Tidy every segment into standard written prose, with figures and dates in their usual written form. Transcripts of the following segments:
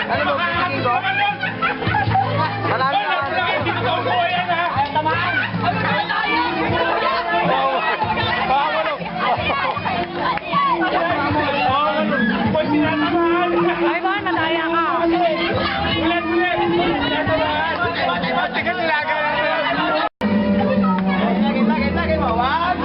Ano mo, pinigin ko? Marami na. Hindi ko ito yan, ha? Ayaw tamaan. Ay ba, nadaya ka. Ulit. Sige, silaga na. Lagi mo. One.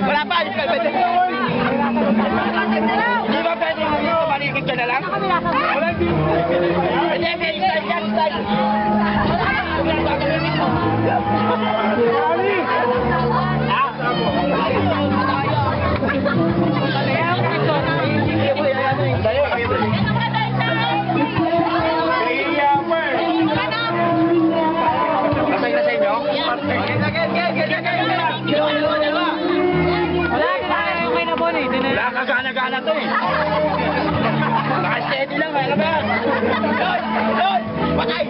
Wala pa, hindi ba pwede? Hindi ba pwede tumalikod ka na lang? Wala, hindi. Style. Masay na sa inyo? Wala ka gana-gana to eh. Naka-steady lang, alam ba? Lord! Patay!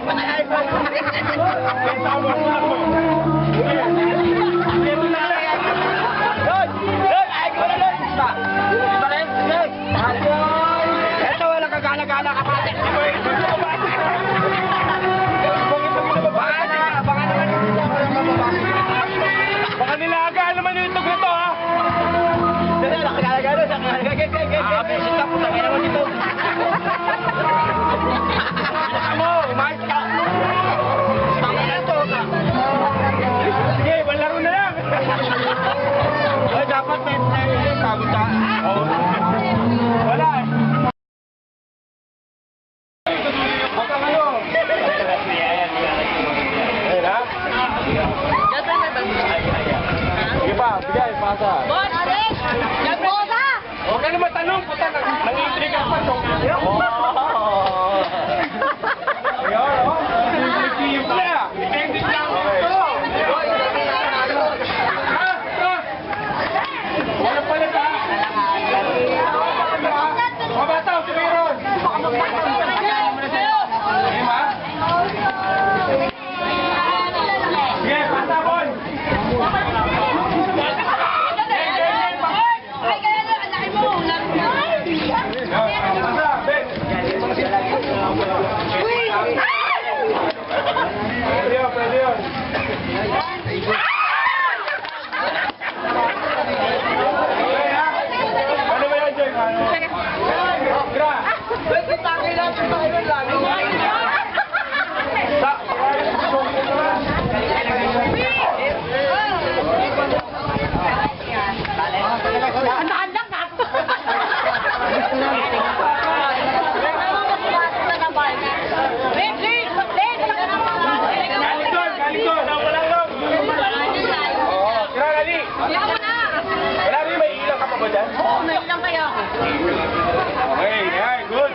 Lord! Ay ko na, Lord! Diba rin? Ito, wala ka gana-gana kapatid. Baka nilagaan naman yung itog na to, ha? Dali, nakagala-gala. Abesit ka po, tangin naman dito. Ano, umayos ka. Tangin na ito. Sige, laro na lang. Ay, dapat may pagod ka. Wala eh. Huwag kang ano. Ayun ha? Sige pa, bigay, pasa. Huwag ka naman tanong, puta, nang-intriga pa ito. Ayun, o. Simple, ah. Depende lang ito. Wala pala ka. Mga bata, sumiron. Diba? Sige, pasa, boy. Pwede yun. Ano ba yan, Joy? Gra! Pwede tayo natin tayo lang. Handa-handa ka. Oo, may ilang kaya ako. Okay, good.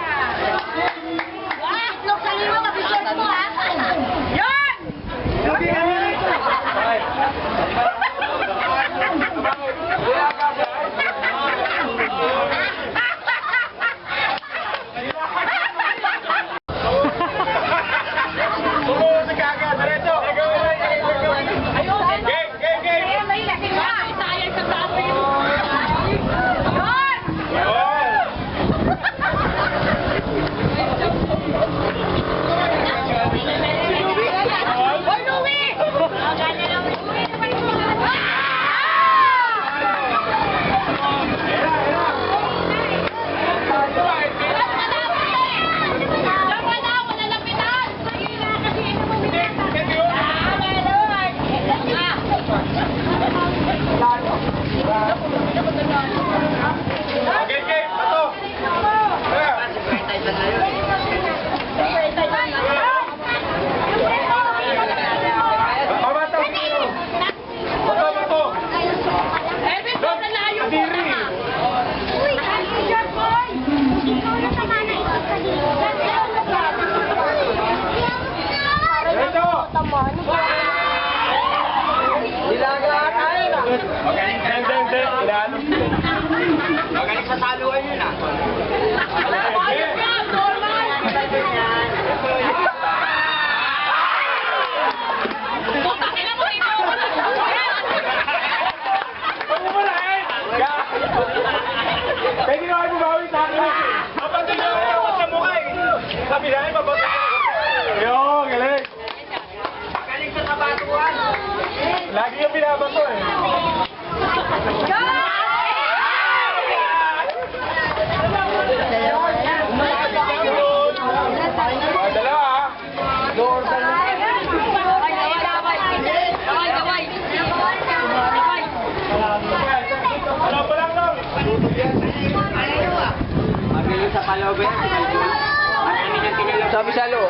Sabi sa lo.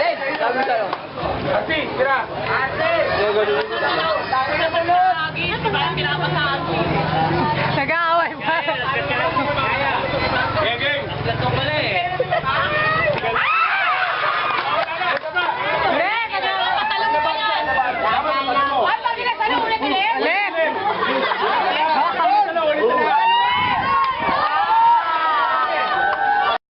Len, sabi sa lo. Ate, tira. Ate. Sabi na sa lagi, parang pinapasaan